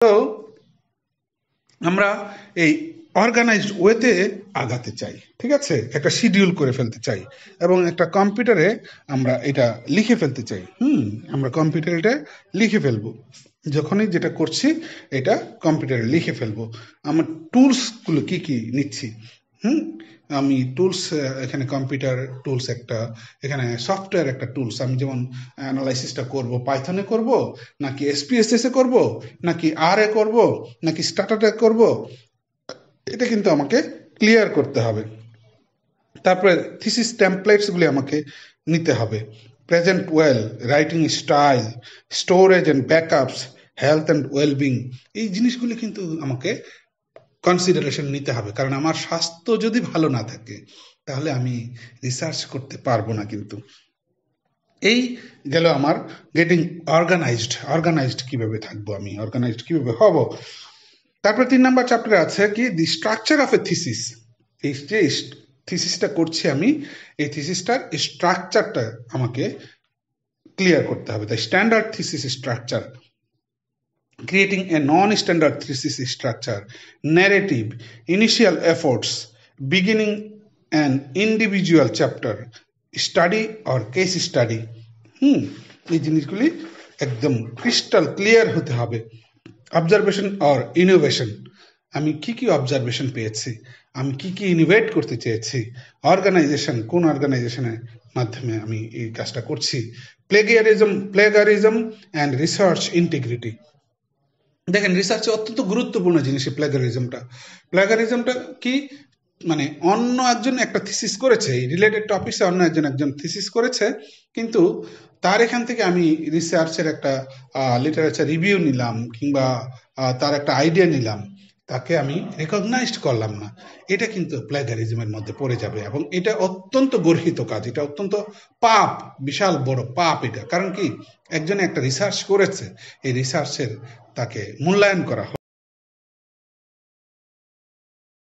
তো আমরা এই অর্গানাইজড ওয়েতে আগাতে চাই, ঠিক আছে, একটা শিডিউল করে ফেলতে চাই এবং একটা কম্পিউটারে আমরা এটা লিখে ফেলতে চাই। আমরা কম্পিউটারে এটা লিখে ফেলবো, যখনই যেটা করছি এটা কম্পিউটারে লিখে ফেলবো। আমার টুলসগুলো কি কি নিচ্ছি, আমি টুলস, এখানে কম্পিউটার টুলস একটা, এখানে সফটওয়্যার একটা টুলস। আমি যেমন অ্যানালাইসিসটা করব পাইথনে করব, নাকি এসপিএসএস এ করব, নাকি আর এ করব, নাকি স্টার্টারে করব, এটা কিন্তু আমাকে ক্লিয়ার করতে হবে। তারপরে থিসিস টেমপ্লেটসগুলি আমাকে নিতে হবে। Present well, writing style, storage and backups, health and wellbeing, এই জিনিসগুলি কিন্তু আমাকে কনসিডারেশন নিতে হবে, কারণ আমার স্বাস্থ্য যদি ভালো না থাকে তাহলে আমি রিসার্চ করতে পারবো না। কিন্তু এই গেল আমার গেটিং অর্গানাইজড কিভাবে থাকবো, আমি অর্গানাইজড কিভাবে হব। তারপরে 3 নাম্বার চ্যাপ্টারে আছে কি দি স্ট্রাকচার অফ এ থিসিস। এই যে থিসিসটা করছি আমি, এই থিসিসটার স্ট্রাকচারটা আমাকে ক্লিয়ার করতে হবে। তাই standard thesis structure, creating a non-standard thesis structure, narrative, initial efforts, beginning an individual chapter, study or case study। এই জিনিসগুলি একদম ক্রিস্টাল ক্লিয়ার হতে হবে। অবজারভেশন অর ইনোভেশন, আমি কি কি অবজারভেশন পেয়েছি, আমি কি কি ইনোভেট করতে চেয়েছি। অর্গানাইজেশন, কোন অর্গানাইজেশনের মাধ্যমে আমি এই কাজটা করছি। Plagiarism and research integrity. দেখেন, রিসার্চে অত্যন্ত গুরুত্বপূর্ণ জিনিস প্লেগারিজমটা কি, মানে অন্য একজন একটা থিসিস করেছে, এই রিলেটেড টপিকসে অন্য একজন থিসিস করেছে, কিন্তু তার এখান থেকে আমি রিসার্চের একটা লিটারেচার রিভিউ নিলাম, কিংবা তার একটা আইডিয়া নিলাম, তাকে আমি রেকগনাইজড করলাম না, এটা কিন্তু প্লেগারিজমের মধ্যে পড়ে যাবে। এবং এটা অত্যন্ত গর্হিত কাজ, এটা অত্যন্ত পাপ, বিশাল বড় পাপ এটা। কারণ কি, একজনে একটা রিসার্চ করেছে, এই রিসার্চের তাকে মূল্যায়ন করা